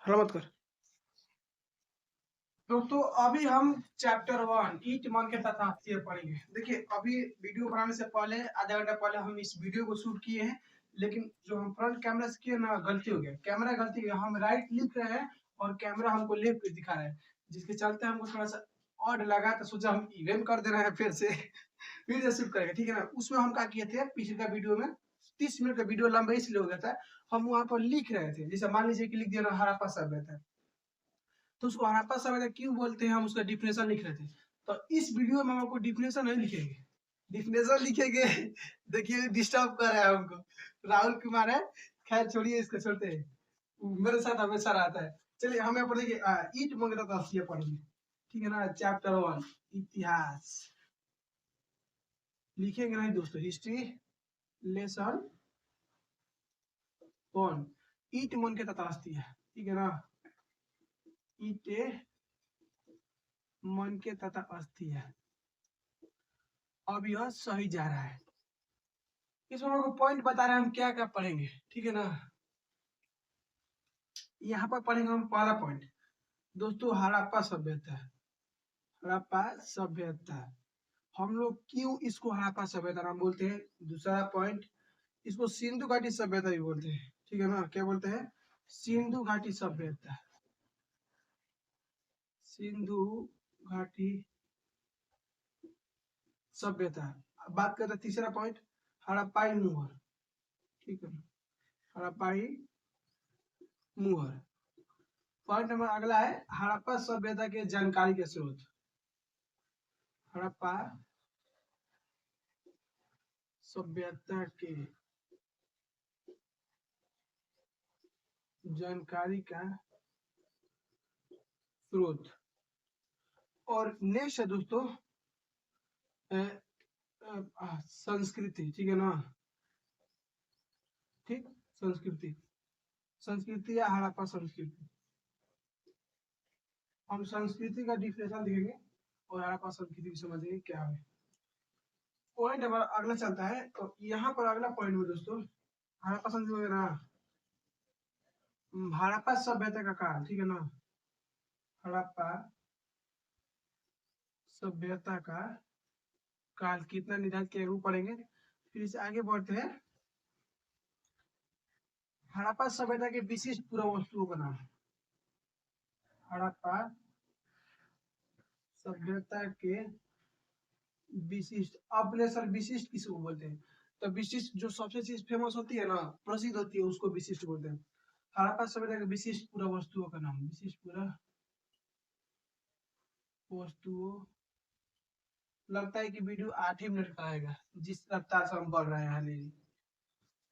हला मत कर। दोस्तों अभी हम चैप्टर 1 ईट मन के तथास्थिर पढ़ेंगे। देखिए अभी वीडियो बनाने से पहले आधा घंटा पहले हम इस वीडियो को शूट किए हैं, लेकिन जो हम फ्रंट कैमरा से किए ना गलती हो गया, कैमरा गलती हो गया, हम राइट लिख रहे हैं और कैमरा हमको लेफ्ट दिखा रहा है, जिसके चलते हमको थोड़ा सा ऑड लगा, तो सोचा हम इवेंट कर दे रहे हैं फिर से फिर से शूट करेंगे, ठीक है ना। उसमें हम क्या किए थे पिछले का वीडियो में 30 मिनट का वीडियो लंबा इसलिए हो गया था, हम वहां पर लिख रहे थे, जैसे मान लीजिए कि लिख दिया ना हड़प्पा सभ्यता है, तो उसको हड़प्पा सभ्यता क्यों बोलते हैं हम उसका डिफिनेशन लिख रहे थे। तो इस वीडियो में हम आपको डिफिनेशन नहीं लिखेंगे, डिफिनेशन लिखेंगे देखिए डिस्टर्ब कर रहा है हमको राहुल कुमार है, खैर छोड़िए इसको, छोड़ते हैं, मेरे साथ हमेशा रहता है। चलिए हम यहाँ पर देखिए ईट मंगता था पढ़ेंगे, ठीक है ना। चैप्टर 1 इतिहास लिखेंगे नहीं दोस्तों, हिस्ट्री लेसन 1 ईट मन के तथास्ती है, ठीक है ना। ईटे मन के तथा अस्थि है। अब यह सही जा रहा है, इसमें हमको पॉइंट बता रहे हैं हम क्या क्या पढ़ेंगे, ठीक है ना। यहाँ पर पढ़ेंगे हम पहला पॉइंट दोस्तों, हड़प्पा सभ्यता। हड़प्पा सभ्यता हम लोग क्यों इसको हड़प्पा सभ्यता नाम बोलते हैं। दूसरा पॉइंट, इसको सिंधु घाटी सभ्यता भी बोलते हैं, ठीक है ना। क्या बोलते हैं, सिंधु घाटी सभ्यता, सिंधु घाटी सभ्यता। बात करते हैं तीसरा पॉइंट, हड़प्पाई मुहर, ठीक है, हड़प्पाई मुहर। पॉइंट नंबर अगला है हड़प्पा सभ्यता के जानकारी के स्रोत। हड़प्पा सभ्यता के जानकारी का स्रोत। और नेक्स्ट है दोस्तों संस्कृति, ठीक है ना। ठीक, संस्कृति, संस्कृति या हड़प्पा संस्कृति। हम संस्कृति का डिफिनेशन देखेंगे और हड़प्पा संस्कृति समझेंगे क्या है। पॉइंट हमारा अगला चलता है, तो यहाँ पर अगला पॉइंट में दोस्तों हड़प्पा संस्कृति ना, हड़प्पा सभ्यता का काल, ठीक है ना। हड़प्पा सभ्यता का काल कितना निर्धारित किया वो पढ़ेंगे। फिर इसे आगे बढ़ते हैं, हड़प्पा सभ्यता के विशिष्ट पुरावस्तुओं का नाम। हड़प्पा सभ्यता के विशिष्ट, अपने सर विशिष्ट किसको बोलते हैं, तो विशिष्ट जो सबसे चीज फेमस होती है ना, प्रसिद्ध होती है, उसको विशिष्ट बोलते हैं। हड़प्पा सभ्यता के विशिष्ट पुरावस्तुओं का नाम, विशिष्ट पुरावस्तुओं। लगता है कि वीडियो 8 ही मिनट का आएगा जिस रफ्तार से हम बढ़ रहे हैं। हाल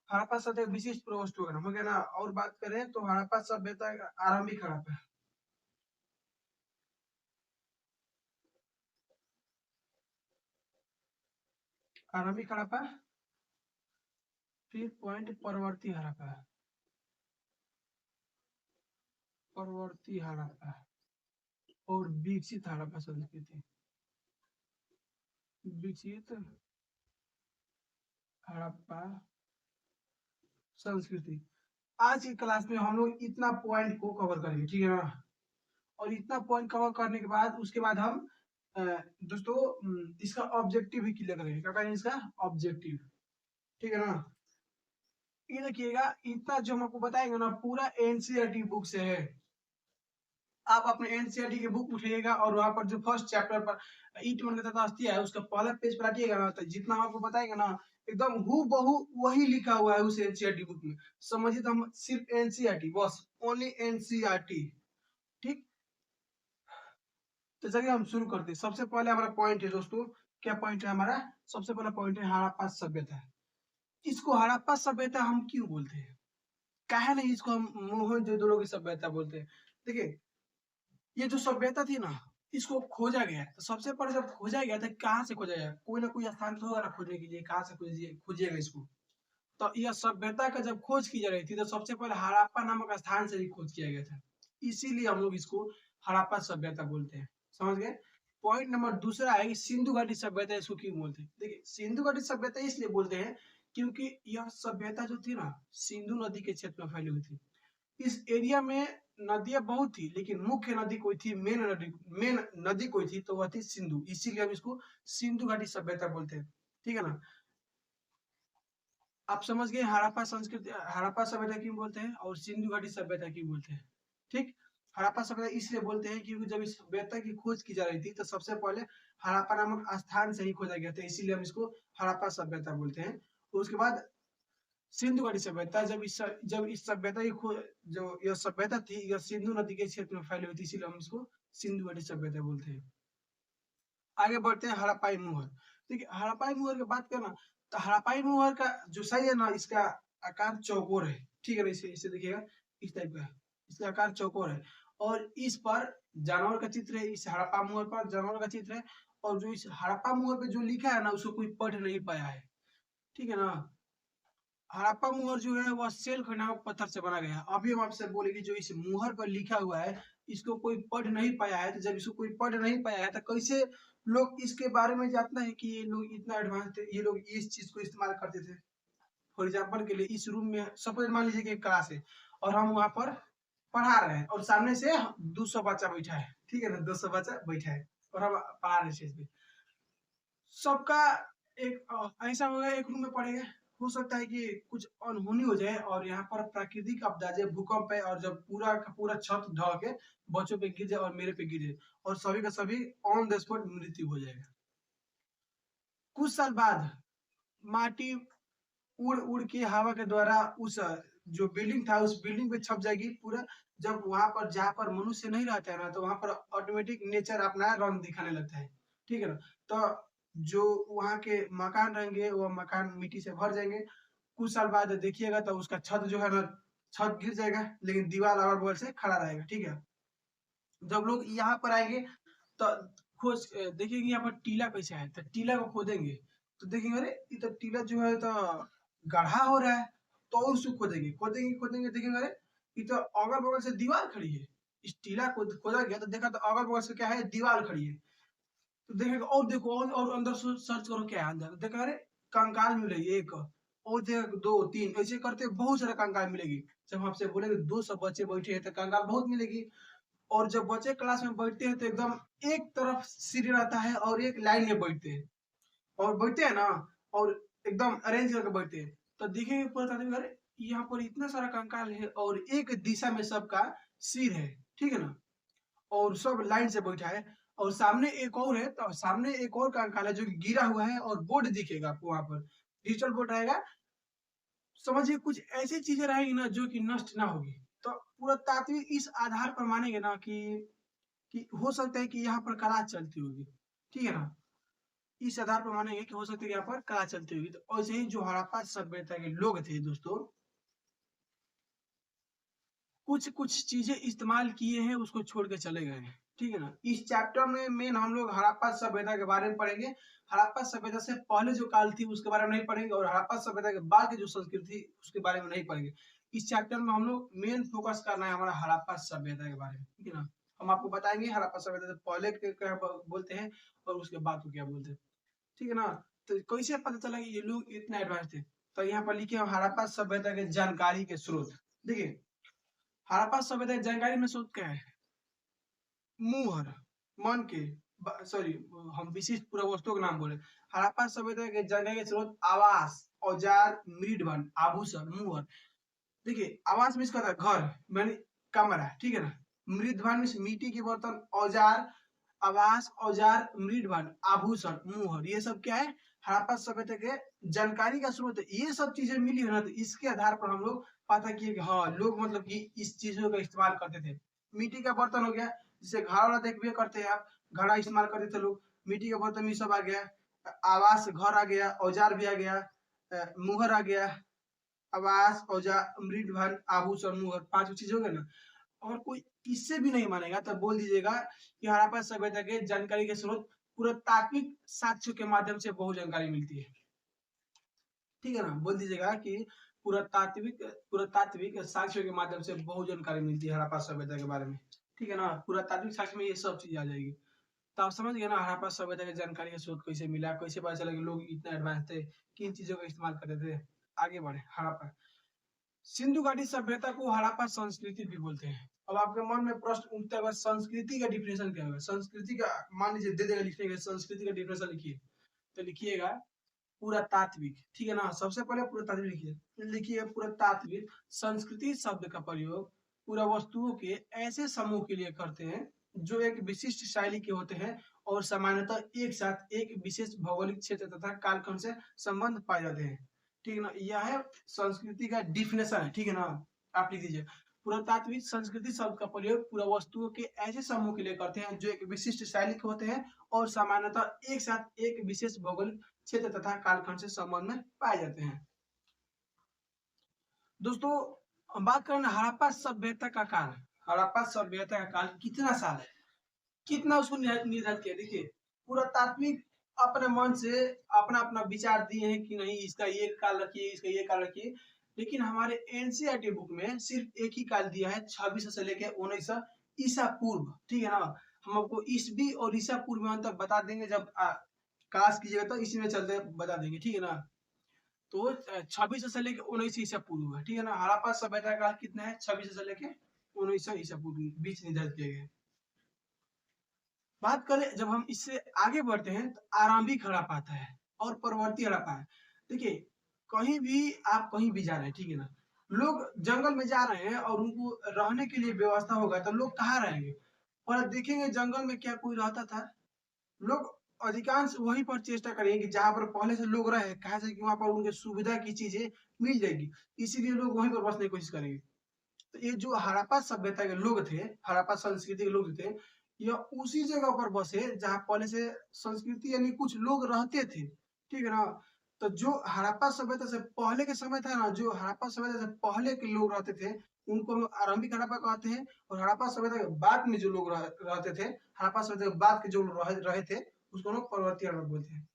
हड़प्पा सभ्यता विशिष्ट पुरावस्तुओं का नाम हो गया ना। और बात करें तो हड़प्पा सभ्यता आरंभिक हड़प्पा, आरंभिक हड़प्पा। फिर पॉइंट परवर्ती हड़प्पा, परवर्ती हड़प्पा और विकसित हड़प्पा संस्कृति, विकसित हड़प्पा संस्कृति। आज की क्लास में हम लोग इतना पॉइंट को कवर करेंगे, ठीक है ना। और इतना पॉइंट कवर करने के बाद उसके बाद हम दोस्तों इसका ऑब्जेक्टिव भी क्लियर करेंगे। क्या करेंगे इसका ऑब्जेक्टिव, ठीक है ना। ये देखिएगा इतना जो हम आपको बताएंगे ना पूरा एनसीईआरटी बुक से है। आप अपने एनसीईआरटी की बुक उठाइएगा और वहां पर जो फर्स्ट चैप्टर पर ईट मन का तथास्ती है उसका पहला पेज पर हटिएगा ना, तो जितना हम आपको बताएंगे ना एकदम हूबहू वही लिखा हुआ है उस एनसीईआरटी बुक में। समझिए तो हम सिर्फ एनसीईआरटी, बस ओनली एनसीईआरटी, ठीक। तो चलिए हम शुरू करते हैं। सबसे पहले हमारा पॉइंट है दोस्तों, क्या पॉइंट है हमारा, सबसे पहला पॉइंट है हड़प्पा सभ्यता। इसको हड़प्पा सभ्यता हम क्यों बोलते हैं, काहे नहीं इसको हम मोहनजोदड़ो की सभ्यता बोलते हैं। देखिए ये जो सभ्यता थी ना इसको खोजा गया, तो सबसे पहले जब खोजा गया था कहाँ से खोजा गया, कोई ना कोई स्थान तो होगा ना खोजने के लिए, कहाँ से खोजिएगा इसको। तो यह सभ्यता का जब खोज की जा रही थी तो सबसे पहले हड़प्पा नामक स्थान से ही खोज किया गया था, इसीलिए हम लोग इसको हड़प्पा सभ्यता बोलते हैं, समझ गए। पॉइंट नंबर दूसरा है कि सिंधु घाटी सभ्यता इसको क्यों बोलते हैं। देखिए सिंधु घाटी सभ्यता इसलिए बोलते हैं क्योंकि यह सभ्यता जो थी ना सिंधु नदी के क्षेत्र में फैली हुई थी। इस एरिया में नदियां बहुत थी, लेकिन मुख्य नदी कोई थी, मेन नदी कोई थी, तो वह थी सिंधु। इसीलिए हम इसको सिंधु घाटी सभ्यता बोलते हैं। ठीक है ना? आप समझ गए हड़प्पा संस्कृति, हड़प्पा सभ्यता क्यों बोलते हैं और सिंधु घाटी सभ्यता क्यों बोलते हैं। ठीक, हड़प्पा सभ्यता इसलिए बोलते हैं क्योंकि जब इस सभ्यता की खोज की जा रही थी तो सबसे पहले हड़प्पा नामक स्थान से ही खोजा गया था, इसीलिए हम इसको हड़प्पा सभ्यता बोलते हैं। उसके बाद सिंधु घाटी सभ्यता, जब इस सभ्यता की खोज, जो यह सभ्यता थी यह सिंधु नदी के क्षेत्र में फैली हुई थी, इसीलिए हम इसको सिंधु घाटी सभ्यता बोलते हैं। आगे बढ़ते हैं हड़प्पाई मुहर। देखिए हड़प्पाई मुहर की बात करना, तो हड़प्पाई मुहर का जो सही है ना, इसका आकार चौकोर है। ठीक है ना? इसे इसे देखिएगा, इस टाइप का है, इसका आकार चौकोर है और इस पर जानवर का चित्र है। इस हड़प्पा मुहर पर जानवर का चित्र है और जो इस हड़प्पा मुहर पे जो लिखा है ना, उसको कोई पढ़ नहीं पाया है। ठीक है ना? हड़प्पा मुहर जो है वह सेल्फ नामक पत्थर से बना गया है। अभी हम आपसे बोले कि जो इस मुहर पर लिखा हुआ है इसको कोई पढ़ नहीं पाया है, तो जब इसको कोई पढ़ नहीं पाया है तो कैसे लोग इसके बारे में जानते हैं कि ये लोग इतना एडवांस थे, ये लोग इस चीज को इस्तेमाल करते थे। फॉर एग्जाम्पल के लिए इस रूम में सपोज मान लीजिए कि एक क्लास है और हम वहाँ पर पढ़ा रहे हैं और सामने से 200 बच्चा बैठा है। ठीक है ना? 200 बच्चा बैठा है और हम पढ़ा रहे हैं। सबका एक ऐसा होगा, एक रूम में पड़ेगा, हो सकता है कि कुछ अनहोनी हो जाए और यहाँ पर प्राकृतिक आपदा जैसे भूकंप है और जब पूरा का पूरा छत ढह के बच्चों पे गिर जाए और मेरे पे गिर जाए और सभी का सभी ऑन द स्पॉट मृत्यु हो जाएगा। कुछ साल बाद माटी उड़ उड़ के हवा के द्वारा उस जो बिल्डिंग था उस बिल्डिंग पे छप जाएगी पूरा। जब वहां पर जहाँ पर मनुष्य नहीं रहता है ना, तो वहां पर ऑटोमेटिक नेचर अपना रंग दिखाने लगता है। ठीक है ना? तो जो वहाँ के मकान रहेंगे वो मकान मिट्टी से भर जाएंगे। कुछ साल बाद देखिएगा तो उसका छत जो है ना, छत गिर जाएगा लेकिन दीवार अगल बगल से खड़ा रहेगा। ठीक है? जब लोग यहाँ पर आएंगे तो देखेंगे यहाँ पर टीला कैसे है, तो टीला को खोदेंगे तो देखेंगे अरे ये तो टीला जो है तो गढ़ा हो रहा है। तो और उसको खोदेंगे खोदेंगे खोदेंगे, देखेंगे अरे ये तो अगल बगल से दीवार खड़ी है। इस टीला को खोदा गया तो देखा तो अगल बगल से क्या है, दीवार खड़ी है। तो देखेगा और देखो और अंदर सर्च करो क्या है अंदर, तो देखा अरे कंकाल मिलेगी एक और देख दो तीन, ऐसे करते बहुत सारा कंकाल मिलेगी। जब हम आपसे बोलेंगे 200 बच्चे बैठे हैं तो कंकाल बहुत मिलेगी। और जब बच्चे क्लास में बैठते हैं तो एकदम एक तरफ सीढ़ी रहता है और एक लाइन में बैठते हैं और बैठते हैं ना और एकदम अरेंज करके बैठते हैं। तो देखेंगे पूरा तारीफ अरे यहाँ पर इतना सारा कंकाल है और एक दिशा में सबका सिर है। ठीक है ना? और सब लाइन से बैठा है और सामने एक और है, तो सामने एक और कंकाल है जो कि गिरा हुआ है और बोर्ड दिखेगा आपको वहां पर, डिजिटल बोर्ड रहेगा। समझिए कुछ ऐसी चीजें रहेगी ना जो कि नष्ट ना होगी। तो पुरातात्विक इस आधार पर मानेंगे ना कि हो सकता है कि यहाँ पर कला चलती होगी। ठीक है ना? इस आधार पर मानेंगे कि हो सकता है कि यहाँ पर कला चलती होगी। तो ऐसे ही जो हड़प्पा सभ्यता के लोग थे दोस्तों, कुछ कुछ चीजें इस्तेमाल किए हैं उसको छोड़ के चले गए हैं। ठीक है ना? इस चैप्टर में मेन हम लोग हड़प्पा सभ्यता के बारे में पढ़ेंगे। हड़प्पा सभ्यता से पहले जो काल थी उसके बारे में नहीं पढ़ेंगे और हड़प्पा सभ्यता के बाद की जो संस्कृति उसके बारे में नहीं पढ़ेंगे। इस चैप्टर में हम लोग मेन फोकस करना है हमारा हड़प्पा सभ्यता के बारे में। ठीक है ना? हम आपको बताएंगे हड़प्पा सभ्यता से पहले क्या बोलते हैं और उसके बाद को क्या बोलते हैं। ठीक है ना? तो कैसे पता चला कि ये लोग इतना एडवांस थे? तो यहाँ पर लिखे हड़प्पा सभ्यता के जानकारी के स्रोत। देखिए हड़प्पा सभ्यता की जानकारी में स्रोत क्या है? मुहर, मन के, सॉरी, हम विशिष्ट पूरा वस्तुओं का नाम बोले। हड़प्पा सभ्यता के जानकारी के स्रोत आवास, औजार, मृदबन, आभूषण, मुहर। देखिए आवास मीन्स क्या होता है, घर माने कमरा। ठीक है ना? मृदबन मीन्स मिट्टी के बर्तन, औजार, आवास, औजार, मृदबन, आभूषण, मुहर, ये सब क्या है, हड़प्पा सभ्यता के जानकारी का स्रोत है। ये सब चीजें मिली है ना, तो इसके आधार पर हम लोग पता किए कि हाँ लोग मतलब कि इस चीजों का इस्तेमाल करते थे। मिट्टी का बर्तन हो गया, जिसे घड़ा वाला देखबे करते हैं आप, घड़ा इस्तेमाल करते थे लोग। मिट्टी का बर्तन में सब आ गया। आवास घर आ गया, औजार भी आ गया, मुहर आ गया, आवास, औजार, मृदबन, आभूषण, मुहर, पांचों चीज हो गए ना। अगर कोई इससे भी नहीं मानेगा तो बोल दीजिएगा कि हड़प्पा सभ्यता के जानकारी के स्रोत पुरातात्विक साक्ष्यों के माध्यम से बहुत जानकारी मिलती है। ठीक है ना? बोल दीजिएगा कि पुरातात्विक पुरातात्विक साक्ष्यों के माध्यम से बहुत जानकारी मिलती है हड़प्पा सभ्यता के बारे में। ठीक है ना? पुरातात्विक साक्ष्य में ये सब चीज आ जाएगी। तो आप समझ गए ना हड़प्पा सभ्यता की जानकारी का स्रोत कैसे मिला, कैसे पता चला कि लोग इतना एडवांस थे, किन चीजों का इस्तेमाल करते थे। आगे बढ़े। हड़प्पा सिंधु घाटी सभ्यता को हड़प्पा संस्कृति भी बोलते हैं। अब आपके मन में प्रश्न उठता है संस्कृति का डिफिनेशन क्या होगा। संस्कृति का मान लीजिए दे देगा लिखने का, संस्कृति का डिफिनेशन लिखिए, तो लिखिएगा पुरातात्विक, ठीक है ना। सबसे पहले पुरातात्विक लिखिए, लिखिए पुरातात्विक संस्कृति शब्द का प्रयोग पूरा वस्तुओं के ऐसे समूह के लिए करते हैं जो एक विशिष्ट शैली के होते हैं और सामान्यतः एक साथ एक विशेष भौगोलिक क्षेत्र तथा कालखंड से संबंध पाए जाते हैं, ठीक है ना। यह है संस्कृति का डिफिनेशन है, ठीक है ना। आप लिख दीजिए पुरातात्विक संस्कृति शब्द का प्रयोग पूरा वस्तुओं के ऐसे समूह के लिए करते हैं जो एक विशिष्ट शैली के होते हैं और सामान्यतः एक साथ एक विशेष भौगोलिक क्षेत्र तथा कालखंड से संबंध में पाए जाते हैं। दोस्तों हम बात करें हड़प्पा सभ्यता का काल। हड़प्पा सभ्यता का काल कितना साल है, कितना उसको निर्धारित किया। देखिए पुरातात्विक अपने मन से अपना अपना विचार दिए हैं कि नहीं इसका ये काल रखिए, इसका ये काल रखिए, लेकिन हमारे एनसीईआरटी बुक में सिर्फ एक ही काल दिया है 2600 से लेकर 1900 ईसा पूर्व, ठीक है ना। हम आपको ईसवी और ईसा पूर्व में अंतर बता देंगे जब क्लास कीजिएगा, तो इसी में चलते बता देंगे, ठीक है ना। तो 2600 से लेकर 1900 ईसा पूर्व है, ठीक है ना। हड़प्पा सभ्यता का काल कितना है, 2600 से लेकर 1900 ईसा पूर्व बीच निर्धारित किए गए। बात करें जब हम इससे आगे बढ़ते हैं तो आरंभिक हड़प्पा आता है और परवर्ती हड़प्पा है। देखिए कहीं भी आप कहीं भी जा रहे हैं, ठीक है ना, लोग जंगल में जा रहे हैं और उनको रहने के लिए व्यवस्था होगा तो लोग कहाँ रहेंगे, और देखेंगे जंगल में क्या कोई रहता था। लोग अधिकांश वहीं पर चेष्टा करेंगे कि जहाँ पर पहले से लोग रहे, कहा से कि वहां पर उनके सुविधा की चीजें मिल जाएगी, इसीलिए लोग वहीं पर बसने की कोशिश करेंगे। तो ये जो हड़प्पा सभ्यता के लोग थे, हड़प्पा संस्कृति के लोग थे, यह उसी जगह पर बसे जहाँ पहले से संस्कृति यानी कुछ लोग रहते थे, ठीक है ना। तो जो हड़प्पा सभ्यता से पहले के समय था ना, जो हड़प्पा सभ्यता से पहले के लोग रहते थे उनको हम आरंभिक हड़प्पा कहते हैं, और हड़प्पा सभ्यता के बाद में जो लोग रहते थे, हड़प्पा सभ्यता के बाद के जो रहे थे उसको लोग परवर्ती हड़प्पा बोलते हैं,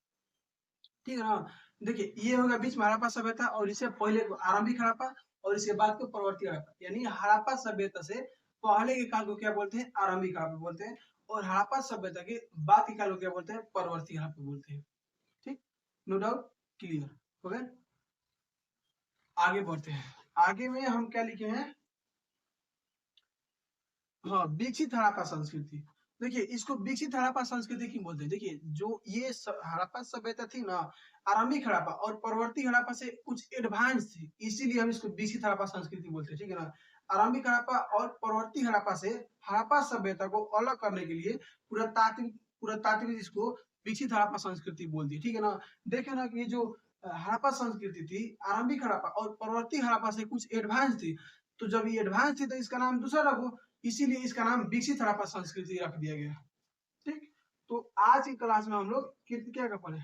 ठीक है ना। देखिए ये होगा बीच में हड़प्पा सभ्यता, और इससे पहले आरंभिक हड़प्पा, और इसके बाद को परवर्ती हड़प्पा। यानी हड़प्पा सभ्यता से पहले के काल को क्या बोलते हैं, आरंभिक हड़प्पा बोलते हैं, और हड़प्पा सभ्यता के बाद के काल को क्या बोलते हैं, परवर्ती हड़प्पा बोलते हैं। ठीक, नो डाउट, क्लियर हो गया। आगे बढ़ते हैं, आगे में हम क्या लिखे हैं, हाँ विकसित हड़प्पा संस्कृति। देखिए इसको विकसित हड़प्पा संस्कृति क्यों बोलते हैं। देखिए जो ये हड़प्पा सभ्यता थी ना, आरंभिक हड़प्पा और परवर्ती हड़प्पा से कुछ एडवांस थी, इसीलिए हम इसको विकसित हड़प्पा संस्कृति बोलते हैं, ठीक है ना। आरंभिक हड़प्पा और परवर्ती हड़प्पा से हड़प्पा सभ्यता को अलग करने के लिए पुरातात्विक इसको विकसित हड़प्पा संस्कृति बोल दी, ठीक है ना। देखे ना कि जो हड़प्पा संस्कृति थी आरंभिक हड़प्पा और परवर्ती हड़प्पा से कुछ एडवांस थी, तो जब ये एडवांस थी तो इसका नाम दूसरा रखो, इसीलिए इसका नाम विकसित हड़प्पा संस्कृति रख दिया गया। ठीक, तो आज की क्लास में हम लोग क्या पढ़े,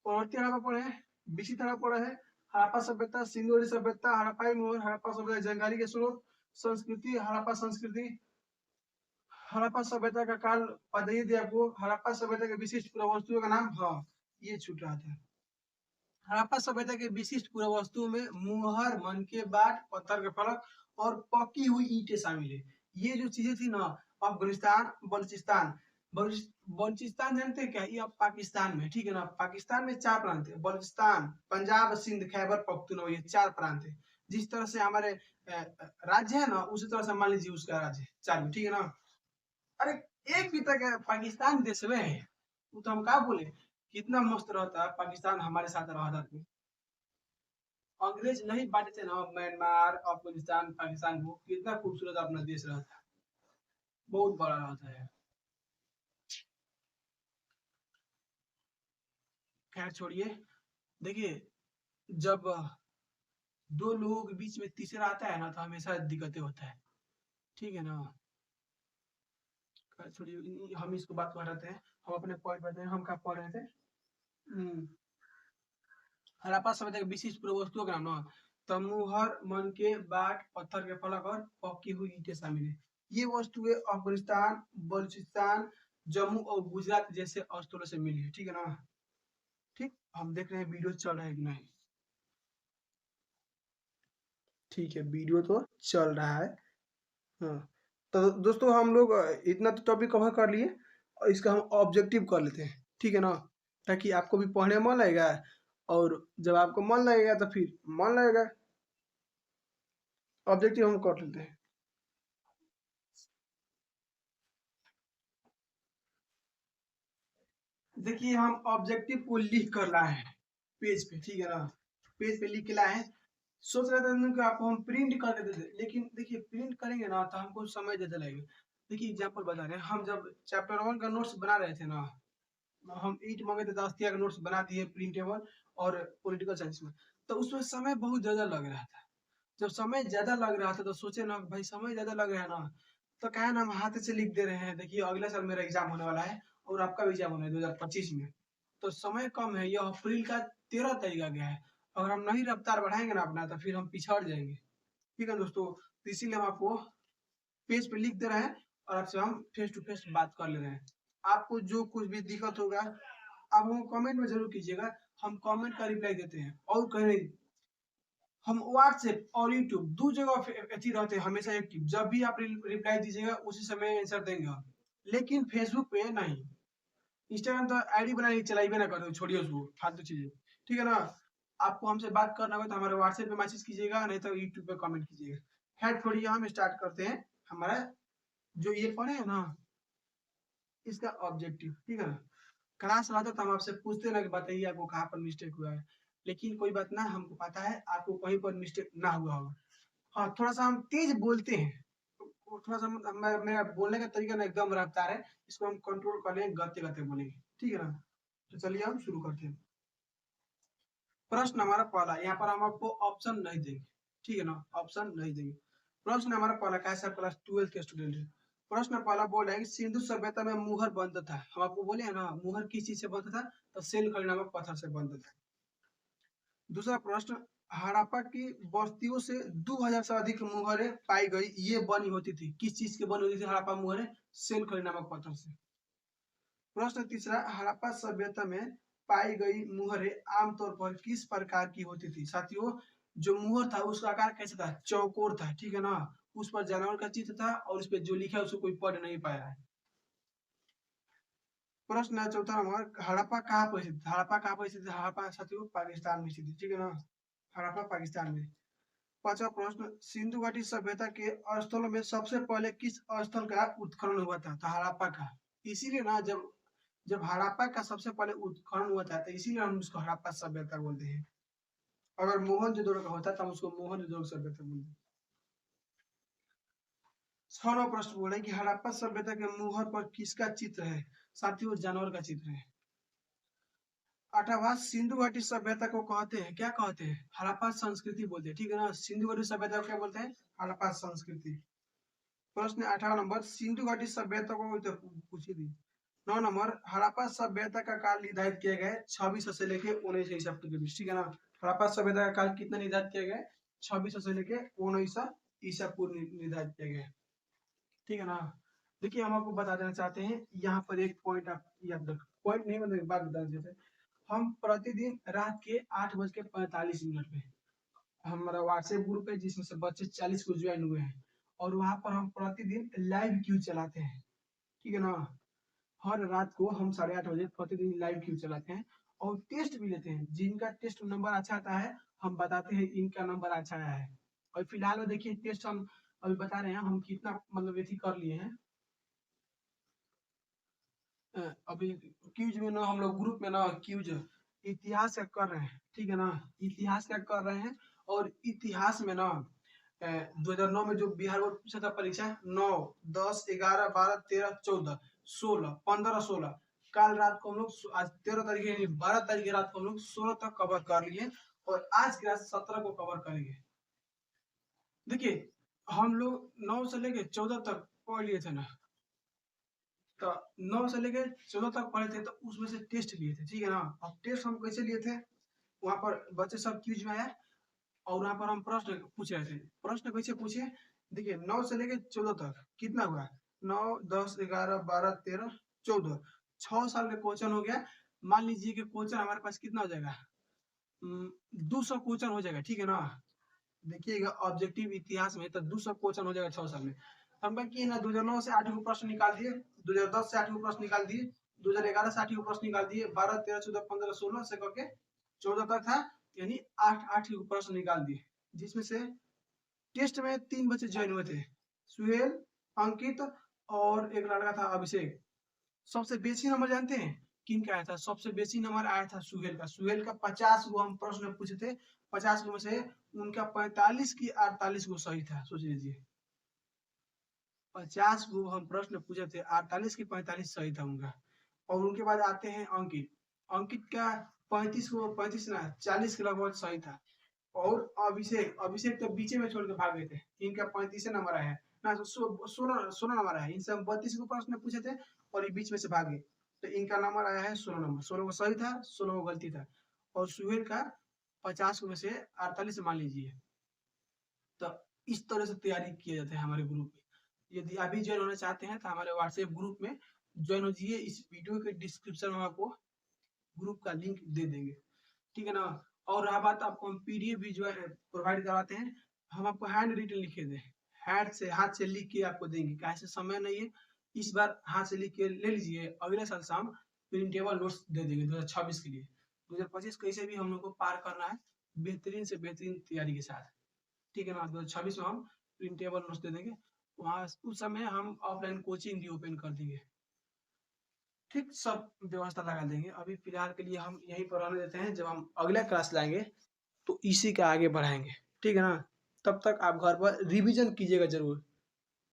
परवर्ती हड़प्पा पढ़े, विकसित हड़प्पा पढ़े हैं, हड़प्पा सभ्यता, सिंधु सभ्यता, हड़प्पाई मोहर, हड़प्पा सभ्यता जंगाली के स्रोत, संस्कृति, हड़प्पा संस्कृति, हड़प्पा सभ्यता का काल बताइए दिया आपको, हड़प्पा सभ्यता के विशिष्ट पुरावस्तुओं का नाम, हाँ ये छूट रहा था। हड़प्पा सभ्यता के विशिष्ट पुरावस्तुओं में मुहर, मनके बाट, पत्थर के फलक और पकी हुई ईंटें शामिल है। ये जो चीजें थी ना, अफगानिस्तान, बलूचिस्तान, बलूचिस्तान जानते हैं क्या, ये अब पाकिस्तान में, ठीक है ना। पाकिस्तान में 4 प्रांत है, बलूचिस्तान, पंजाब, सिंध, खैबर पख्तूनख्वा, ये 4 प्रांत है। जिस तरह से हमारे राज्य है ना, उसी तरह से मान लीजिए उसका राज्य 4, ठीक है ना। अरे एक भी तक पाकिस्तान देश में है, वो तो हम क्या बोले, कितना मस्त रहता पाकिस्तान हमारे साथ रहता तो। अंग्रेज नहीं बांटे थे ना म्यांमार, अफगानिस्तान, पाकिस्तान को, कितना खूबसूरत अपना देश रहता, बहुत बड़ा रहता है। खैर छोड़िए, देखिए जब 2 लोगों के बीच में तीसरा आता है ना तो हमेशा दिक्कतें होता है, ठीक है ना। खैर छोड़िए, हम इसको बात को हटाते हैं, हम अपने पॉइंट पर हैं, हम क्या पढ़ रहे थे। हड़प्पा सभ्यता के विशिष्ट पुरावस्तुओं का नाम ना, तमुहर, मनके बाट, पत्थर के फलक और पकी हुई ईंटें शामिल है। ये वस्तुएं अफगानिस्तान, बलूचिस्तान, जम्मू और गुजरात जैसे स्थलों से मिली है, ठीक है ना। ठीक, हम देख रहे हैं वीडियो चल रहा है कि नहीं, ठीक है वीडियो तो चल रहा है। हाँ तो दोस्तों हम लोग इतना तो टॉपिक कवर कर लिए, और इसका हम ऑब्जेक्टिव कर लेते हैं, ठीक है ना, ताकि आपको भी पढ़ने में मन लगेगा, और जब आपको मन लगेगा तो फिर मन लगेगा। ऑब्जेक्टिव हम कर लेते हैं। देखिए हम ऑब्जेक्टिव को लिख कर लाए हैं पेज पे, ठीक है ना, पेज पे लिख के लाए हैं। सोच रहे थे कि आपको हम प्रिंट करके दे दें, लेकिन देखिए प्रिंट करेंगे ना तो हमको समय ज़्यादा लगेगा। देखिए एग्जांपल बता रहे हैं, हम जब चैप्टर 1 का नोट्स बना रहे थे ना, हम 8 मंगे थे 10 का नोट्स बना दिए प्रिंटेबल और पॉलिटिकल साइंस में, तो उसमें समय बहुत ज़्यादा लग रहा था। जब समय ज़्यादा लग रहा था तो सोचे ना भाई समय ज़्यादा लग रहा है ना, तो क्या है ना हम हाथ से लिख दे रहे हैं। देखिए अगले साल मेरा एग्जाम होने वाला है और आपका भी एग्जाम होना है 2025 में, तो समय कम है। यह अप्रैल का 13 तारीख आ गया है। अगर हम नहीं रफ्तार बढ़ाएंगे ना अपना तो फिर हम पिछड़ जाएंगे। ठीक है दोस्तों, तो इसीलिए हम आपको पेज पे लिख दे रहे हैं और आपसे हम फेस टू फेस बात कर ले रहे हैं। आपको जो कुछ भी दिक्कत होगा आप हमको कमेंट में जरूर कीजिएगा, हम कमेंट का रिप्लाई देते हैं। और कहीं नहीं, हम व्हाट्सएप और यूट्यूब दो जगह अथी रहते हैं हमेशा एक्टिव। जब भी आप रिप्लाई दीजिएगा उसी समय आंसर देंगे हम, लेकिन फेसबुक पे नहीं। इंस्टाग्राम तो आईडी बनाने चलाइए ना करो, छोड़िए उसको फालतू चीजें। ठीक है ना, आपको हमसे बात करना होगा तो हमारे व्हाट्सएप पे मैसेज कीजिएगा, नहीं तो यूट्यूब पे कमेंट कीजिएगा। खैर छोड़िए, हम स्टार्ट करते हैं हमारा जो ये पढ़े है ना इसका ऑब्जेक्टिव। ठीक है ना, क्लास रहता तो हम आपसे पूछते ना कि बताइए आपको कहाँ पर मिस्टेक हुआ है, लेकिन कोई बात ना, हमको पता है आपको कहीं पर मिस्टेक ना हुआ होगा। हाँ थोड़ा सा हम तेज बोलते हैं, तो थोड़ा सा मेरा बोलने का तरीका ना एकदम रफ्तार है, इसको हम कंट्रोल कर लेंगे, गते गते बोलेंगे। ठीक है ना, तो चलिए हम शुरू करते हैं। प्रश्न हमारा पहला, यहाँ पर हम आपको ऑप्शन नहीं देंगे। ठीक है ना, ऑप्शन नहीं देंगे। प्रश्न हमारा पहला, कैसा क्लास 12 के स्टूडेंट है। प्रश्न पहला बोल रहा है कि सिंधु सभ्यता में मुहर बनता था। हम आपको बोले हैं ना मुहर किस चीज से बनता था, तो सेलखड़ी नामक पत्थर से बनता था। दूसरा प्रश्न, हड़प्पा की बस्तियों से 2000 से अधिक मुहरें पाई गई, ये बनी होती थी। किस चीज के बनी होती थी हड़प्पा मुहरें, सेलखड़ी नामक पत्थर से। प्रश्न तीसरा, हड़प्पा सभ्यता में पाई गई मुहरें आमतौर पर किस प्रकार की होती थी। साथियों जो मुहर था उसका आकार कैसा था, चौकोर था। ठीक है ना, उस पर जानवर का चित्र था और उस पर जो लिखा है उसको कोई पढ़ नहीं पाया है। प्रश्न है चौथा नंबर, हड़प्पा कहाँ पर स्थित, हड़प्पा कहाँ पर स्थित, हड़प्पा साथियों पाकिस्तान में स्थित। ठीक है ना, हड़प्पा पाकिस्तान में। पांचवा प्रश्न, सिंधु घाटी सभ्यता के स्थलों में सबसे पहले किस स्थल का उत्खनन हुआ था, तो हड़प्पा का। इसीलिए ना जब जब हड़प्पा का सबसे पहले उत्खनन हुआ था तो इसीलिए हम उसको हड़प्पा सभ्यता बोलते हैं। अगर मोहनजोदड़ो का होता तो हम उसको मोहनजोदड़ो सभ्यता बोलते हैं। छठवां प्रश्न बोले कि हड़प्पा सभ्यता के मुहर पर किसका चित्र है, साथियों जानवर का चित्र है। आठवां, सिंधु घाटी सभ्यता को कहते हैं, क्या कहते हैं, हड़प्पा संस्कृति बोलते हैं। ठीक है ना, सिंधु घाटी सभ्यता को क्या बोलते हैं, हड़प्पा संस्कृति। प्रश्न 18 नंबर, सिंधु घाटी सभ्यता को तो पूछी थी। 9 नंबर, हड़प्पा सभ्यता का काल निर्धारित किया गया है 2600 से लेके 1900 ईसा पूर्व के बीच। ठीक है ना, हड़प्पा सभ्यता का काल कितना निर्धारित किया गया है, 2600 से लेके 1900 ईसा पूर्व निर्धारित किया गया है। ठीक है ना, देखिए हम आपको बता देना चाहते हैं, यहाँ पर एक पॉइंट आप याद रख, पॉइंट नहीं मतलब एक बात बताना चाहते हैं। हम प्रतिदिन रात के 8:45 पे हमारा व्हाट्सएप ग्रुप है जिसमें से बच्चे 40 को ज्वाइन हुए हैं, और वहां पर हम प्रतिदिन लाइव क्यू चलाते हैं। ठीक है ना, हर रात को हम 8:30 बजे प्रतिदिन लाइव क्यू चलाते हैं और टेस्ट भी लेते हैं। जिनका टेस्ट नंबर अच्छा आता है हम बताते हैं इनका नंबर अच्छा आया है। और फिलहाल में देखिए टेस्ट हम अभी बता रहे हैं हम कितना मतलब ये कर लिए हैं। अभी क्यूज में ना हम लोग ग्रुप में ना क्यूज इतिहास का कर रहे हैं। ठीक है ना, इतिहास का कर रहे हैं, और इतिहास में ना 2009 में जो बिहार बोर्ड पूछा था परीक्षा 9, 10, 11, 12, 13, 14, 16, 15, 16, कल रात को हम लोग आज 13 तारीख है, 12 तारीख की रात को हम लोग 16 तक कवर कर लिए, और आज की रात 17 को कवर करेंगे। देखिए हम लोग 9 से लेके 14 तक पढ़ लिए थे ना, तो 9 से लेके 14 तक पढ़े थे, तो उसमें से टेस्ट लिए थे। ठीक है ना, अब टेस्ट हम कैसे लिए थे, वहां पर बच्चे सब क्यूज में आए और वहां पर हम प्रश्न पूछ रहे थे। प्रश्न कैसे पूछे, देखिए 9 से लेके 14 तक कितना हुआ, 9, 10, 11, 12, 13, 14, 6 साल का क्वेश्चन हो गया। मान लीजिए कि क्वेश्चन हमारे पास कितना हो जाएगा, 200 क्वेश्चन हो जाएगा। ठीक है ना, देखिएगा ऑब्जेक्टिव इतिहास में तो 200 क्वेश्चन हो जाएगा 6 साल में। हम किए ना 2009 से 8 को प्रश्न निकाल दिए, 2010 से 8 को प्रश्न निकाल दिए, 2011 से 8 को प्रश्न निकाल दिए, 12, 13, 14, 15, 16 से करके 14 तक था, यानी 8 को प्रश्न निकाल दिए। जिसमें से टेस्ट में 3 बच्चे ज्वाइन हुए थे, सुहेल, अंकित और एक लड़का था अभिषेक। सबसे बेसी नंबर जानते हैं किन का आया था? सबसे बेसी नंबर आया था सुहेल का। सुहेल का 50 गो हम प्रश्न पूछे थे, 50 गो में से उनका 45 की 48 गो सही था। सोच लीजिए, 50 गो हम प्रश्न पूछे थे, 48 की 45 सही था उनका। और उनके बाद आते हैं अंकित। अंकित का 35 ना 40 के लगभग सही था। और अभिषेक, अभिषेक तो बीचे में छोड़ के भाग गए थे, इनका 35 नंबर आया है ना, 16 नंबर आया है। इनसे हम 32 को प्रश्न पूछे थे और ये बीच में से भागे, तो इनका नंबर आया है 16 नंबर। 16 को सही था, 16 को गलती था। और सुहेल का 50 में से 48 मान लीजिए। तो इस तरह से तैयारी किया जाता है हमारे ग्रुप में। यदि अभी ज्वाइन होना चाहते हैं तो हमारे व्हाट्सएप ग्रुप में ज्वाइन हो जाइए। इस वीडियो के डिस्क्रिप्शन में आपको ग्रुप का लिंक दे देंगे, ठीक है ना। और रहा बात, आपको हम पीडीएफ भी जो है प्रोवाइड कराते हैं। हम आपको हैंड रिटन लिखे दें, हाथ से लिख के आपको देंगे, कैसे समय नहीं है। इस बार हाथ से लिख के ले लीजिए, अगले साल से हम प्रिंटेबल नोट्स दे देंगे 2026 के लिए। 2025 कैसे भी हम लोग को पार करना है बेहतरीन से बेहतरीन तैयारी के साथ, ठीक है ना। 2026 में हम प्रिंटेबल नोट्स दे देंगे। वहाँ उस समय हम ऑफलाइन कोचिंग भी ओपन कर देंगे, ठीक, सब व्यवस्था लगा देंगे। अभी फिलहाल के लिए हम यहीं पर रहने देते हैं। जब हम अगला क्लास लाएंगे तो इसी का आगे बढ़ाएंगे, ठीक है ना। तब तक आप घर पर रिवीजन कीजिएगा जरूर।